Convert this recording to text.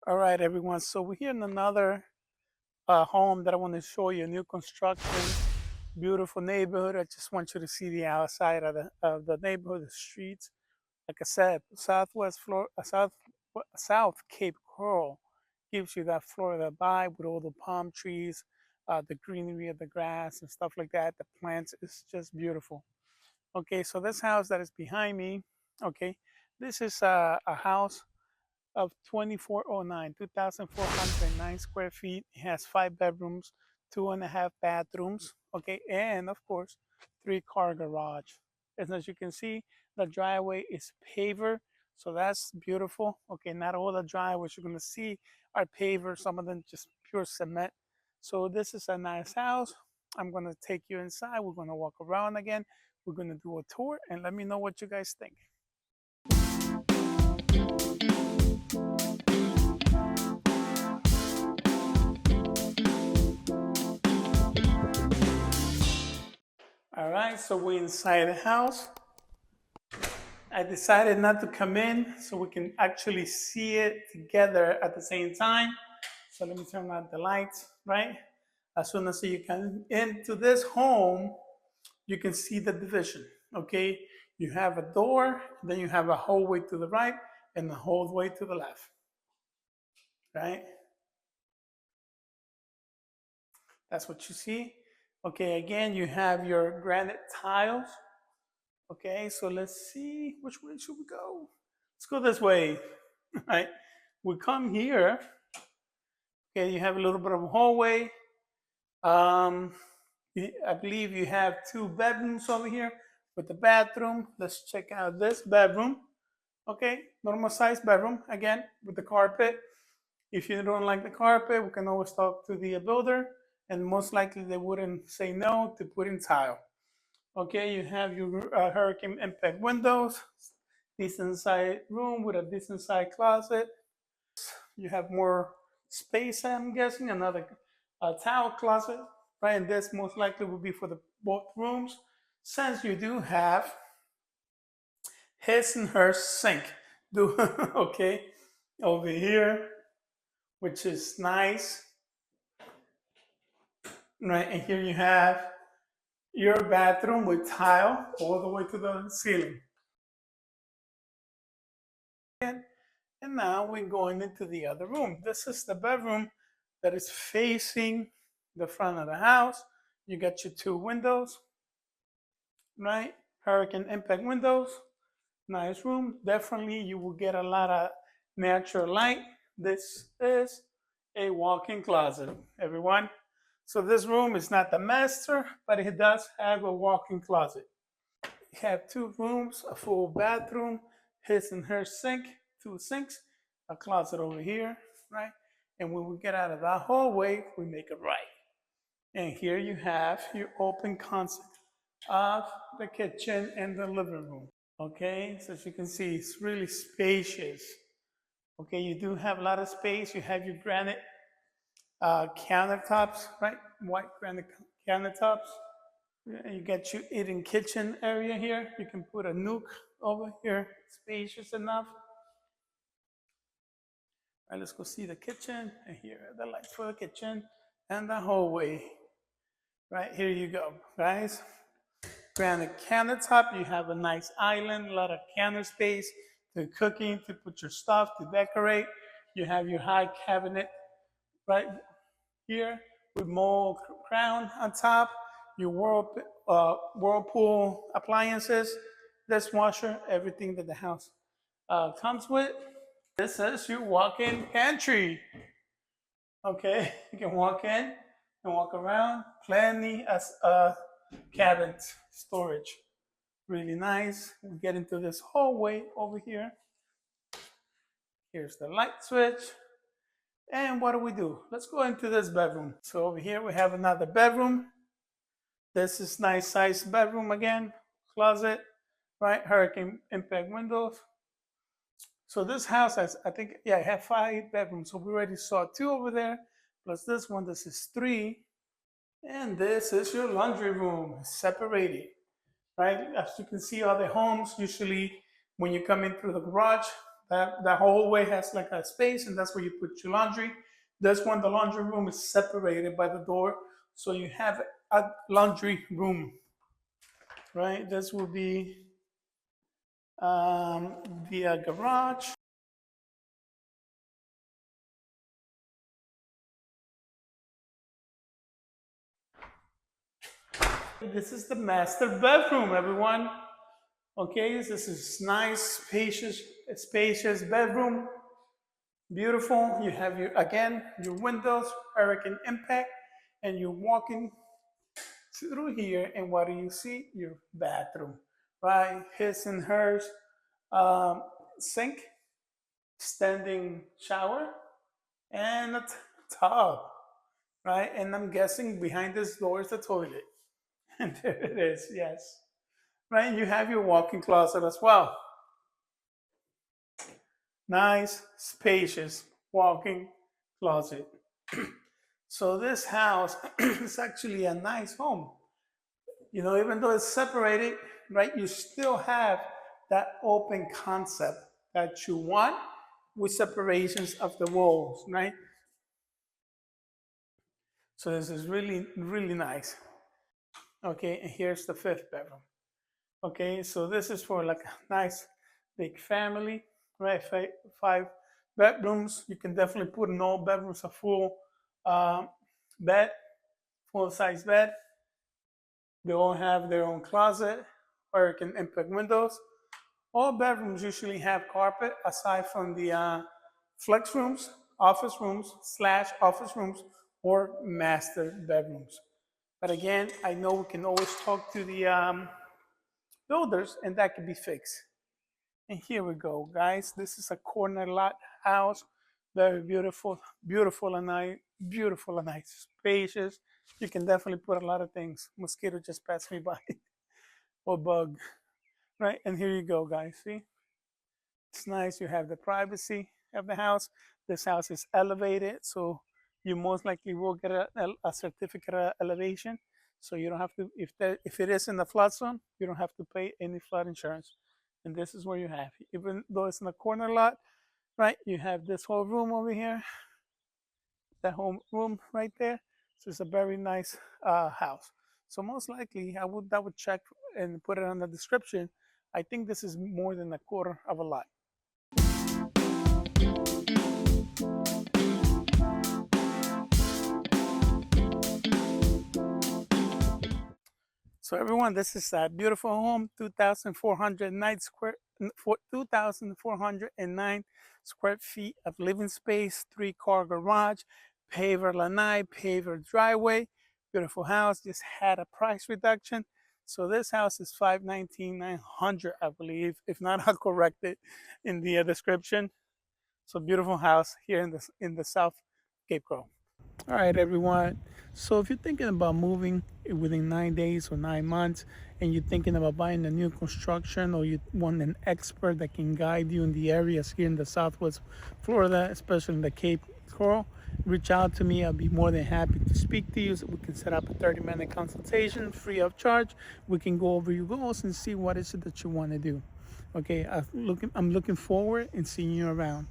All right, everyone. So we're here in another home that I want to show you. New construction, beautiful neighborhood. I just want you to see the outside of the neighborhood, the streets. Like I said, South Cape Coral gives you that Florida vibe with all the palm trees, the greenery of the grass and stuff like that. The plants is just beautiful. Okay, so this house that is behind me. Okay, this is a house of 2,409 square feet. It has 5 bedrooms, 2.5 bathrooms, okay, and of course, 3-car garage. And as you can see, the driveway is paver, so that's beautiful. Okay, not all the driveways you're gonna see are paver, some of them just pure cement. So this is a nice house. I'm gonna take you inside. We're gonna walk around again. We're gonna do a tour and let me know what you guys think. All right, so we're inside the house. I decided not to come in so we can actually see it together at the same time. So let me turn on the lights, right? As soon as you come into this home, you can see the division, okay? You have a door, then you have a hallway to the right and a hallway to the left, right? That's what you see. Okay, again, you have your granite tiles. Okay, so let's see, which way should we go? Let's go this way, right? We come here, okay, you have a little bit of a hallway. I believe you have 2 bedrooms over here with the bathroom. Let's check out this bedroom. Okay, normal size bedroom, again, with the carpet. If you don't like the carpet, we can always talk to the builder, and most likely they wouldn't say no to put in tile. Okay, you have your hurricane impact windows, decent sized room with a decent sized closet. You have more space, I'm guessing, another towel closet, right? And this most likely will be for the both rooms, since you do have his and her sink. Do okay over here, which is nice, right? And here you have your bathroom with tile all the way to the ceiling. And now we're going into the other room. This is the bedroom that is facing the front of the house. You got your 2 windows, right? Hurricane impact windows. Nice room. Definitely you will get a lot of natural light. This is a walk-in closet, everyone. So this room is not the master, but it does have a walk-in closet. You have 2 rooms, a full bathroom, his and her sink, 2 sinks, a closet over here, right? And when we get out of that hallway, we make a right. And here you have your open concept of the kitchen and the living room. Okay, so as you can see, it's really spacious. Okay, you do have a lot of space. You have your granite countertops, right? White granite countertops. You got your eating kitchen area here. You can put a nook over here, spacious enough. All right, let's go see the kitchen. And here are the lights for the kitchen and the hallway. Right, here you go, guys. Granite countertop, you have a nice island, a lot of counter space to cooking, to put your stuff, to decorate. You have your high cabinet right here with mold crown on top, your Whirlpool appliances, dishwasher, everything that the house comes with. This is your walk-in pantry. Okay, you can walk in and walk around. Plenty as cabinet storage. Really nice. We get into this hallway over here. Here's the light switch. And what do? Let's go into this bedroom. So over here we have another bedroom. This is nice sized bedroom again. Closet, right? Hurricane impact windows. So this house has, I think, yeah, it had 5 bedrooms. So we already saw 2 over there, plus this one. This is 3. And this is your laundry room, separated, right? As you can see, other homes, usually when you come in through the garage, That hallway has like a space, and that's where you put your laundry. This one, the laundry room is separated by the door, so you have a laundry room, right? This will be um, the garage. This is the master bedroom, everyone. Okay, this is nice, spacious bedroom. Beautiful. You have your again your windows, hurricane impact, and you're walking through here, and what do you see? Your bathroom, right? His and hers, um, sink, standing shower, and a tub, right? And I'm guessing behind this door is the toilet, and there it is. Yes, right. You have your walk-in closet as well. Nice, spacious walk-in closet. So this house is actually a nice home. You know, even though it's separated, right, you still have that open concept that you want with separations of the walls, right? So this is really, really nice. Okay, and here's the fifth bedroom. Okay, so this is for like a nice big family, right? Five bedrooms. You can definitely put in all bedrooms a full bed, full size bed. They all have their own closet or you can impact windows. All bedrooms usually have carpet aside from the flex rooms, office rooms slash office rooms, or master bedrooms. But again, I know we can always talk to the builders and that can be fixed. And here we go, guys. This is a corner lot house. Very beautiful, beautiful and nice, spacious. You can definitely put a lot of things. Mosquito just passed me by, or bug, right? And here you go, guys. See, it's nice. You have the privacy of the house. This house is elevated, so you most likely will get a certificate of elevation. So you don't have to, if it is in the flood zone, you don't have to pay any flood insurance. And this is where you have, even though it's in a corner lot, right? You have this whole room over here, that home room right there. So it's a very nice house. So most likely, I would check and put it on the description. I think this is more than a quarter of a lot. So everyone, this is a beautiful home, 2,409 2,409 square feet of living space, 3-car garage, paver lanai, paver driveway. Beautiful house. Just had a price reduction. So this house is $519,900, I believe, if not, I'll correct it in the description. So beautiful house here in the South Cape Coral. All right, everyone. So if you're thinking about moving within 9 days or 9 months, and you're thinking about buying a new construction, or you want an expert that can guide you in the areas here in the Southwest Florida, especially in the Cape Coral, reach out to me. I'll be more than happy to speak to you. So we can set up a 30-minute consultation free of charge. We can go over your goals and see what is it that you want to do. Okay, I'm looking forward and seeing you around.